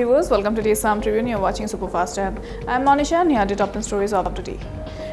viewers, welcome to the Assam Tribune. You are watching Superfast and I am Monisha and here are the top 10 stories of the day.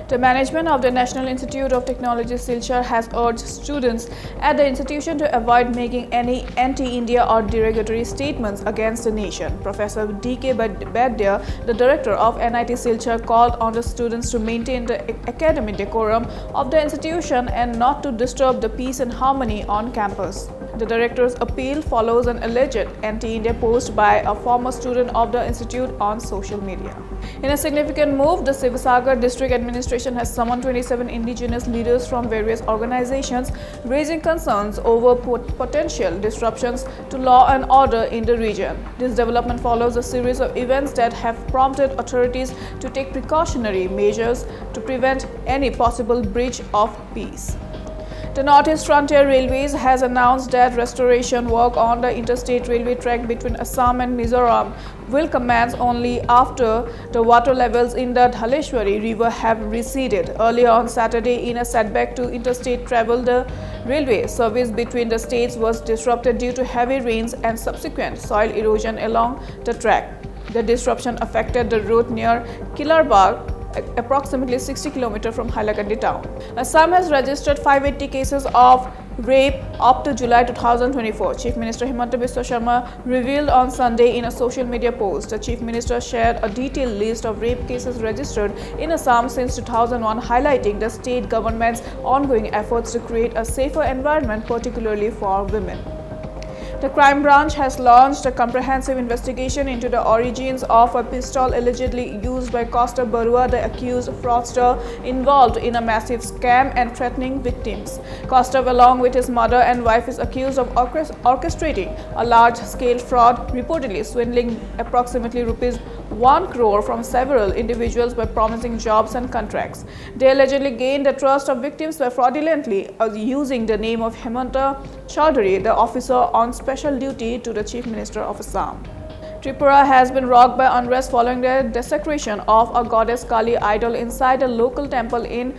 The management of the National Institute of Technology Silchar has urged students at the institution to avoid making any anti-India or derogatory statements against the nation. Professor D.K. Badya, the director of NIT Silchar, called on the students to maintain the academic decorum of the institution and not to disturb the peace and harmony on campus. The director's appeal follows an alleged anti-India post by a former student of the institute on social media. In a significant move, the Sivasagar district administration has summoned 27 indigenous leaders from various organizations, raising concerns over potential disruptions to law and order in the region. This development follows a series of events that have prompted authorities to take precautionary measures to prevent any possible breach of peace. The Northeast Frontier Railways has announced that restoration work on the interstate railway track between Assam and Mizoram will commence only after the water levels in the Dhaleshwari River have receded. Earlier on Saturday, in a setback to interstate travel, the railway service between the states was disrupted due to heavy rains and subsequent soil erosion along the track. The disruption affected the route near Kilarbagh, approximately 60 km from Hailakandi town. Assam has registered 580 cases of rape up to July 2024. Chief Minister Himanta Biswa Sharma revealed on Sunday in a social media post. The Chief Minister shared a detailed list of rape cases registered in Assam since 2001, highlighting the state government's ongoing efforts to create a safer environment, particularly for women. The crime branch has launched a comprehensive investigation into the origins of a pistol allegedly used by Costa Barua, the accused fraudster involved in a massive scam and threatening victims. Costa, along with his mother and wife, is accused of orchestrating a large-scale fraud, reportedly swindling approximately rupees 1 crore from several individuals by promising jobs and contracts. They allegedly gained the trust of victims by fraudulently using the name of Hemanta Chaudhary, the officer on special duty to the Chief Minister of Assam. Tripura has been rocked by unrest following the desecration of a goddess Kali idol inside a local temple in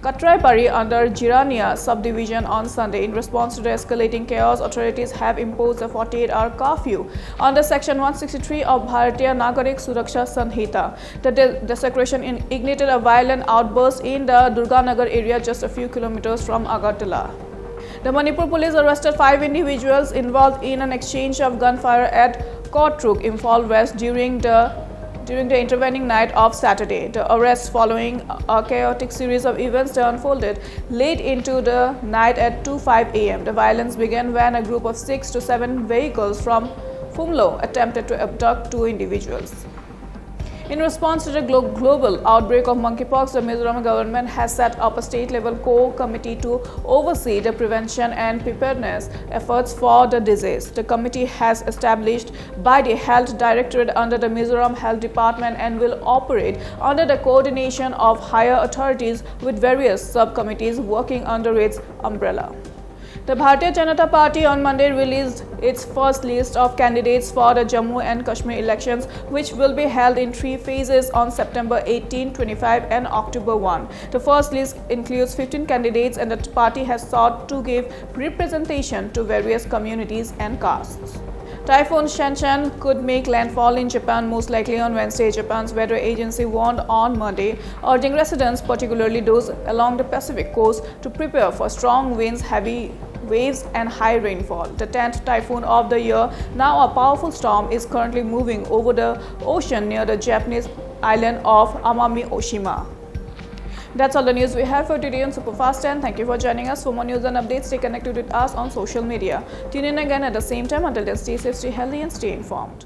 Katraipari under Jirania subdivision on Sunday. In response to the escalating chaos, authorities have imposed a 48-hour curfew under Section 163 of Bharatiya Nagarik Suraksha Sanhita. The desecration ignited a violent outburst in the Durganagar area just a few kilometers from Agartala. The Manipur police arrested 5 individuals involved in an exchange of gunfire at Kotruk, Imphal West during the intervening night of Saturday. The arrests following a chaotic series of events that unfolded late into the night at 2:05 a.m. The violence began when a group of 6 to 7 vehicles from Fumlo attempted to abduct 2 individuals. In response to the global outbreak of monkeypox, the Mizoram government has set up a state-level core committee to oversee the prevention and preparedness efforts for the disease. The committee has established by the Health Directorate under the Mizoram Health Department and will operate under the coordination of higher authorities with various subcommittees working under its umbrella. The Bharatiya Janata Party on Monday released its first list of candidates for the Jammu and Kashmir elections, which will be held in 3 phases on September 18, 25 and October 1. The first list includes 15 candidates and the party has sought to give representation to various communities and castes. Typhoon Shanshan could make landfall in Japan most likely on Wednesday, Japan's weather agency warned on Monday, urging residents, particularly those along the Pacific coast, to prepare for strong winds, heavy waves and high rainfall. The 10th typhoon of the year, now a powerful storm, is currently moving over the ocean near the Japanese island of Amami Oshima. That's all the news we have for today on Superfast 10. Thank you for joining us. For more news and updates, stay connected with us on social media. Tune in again at the same time. Until then, stay safe, stay healthy and stay informed.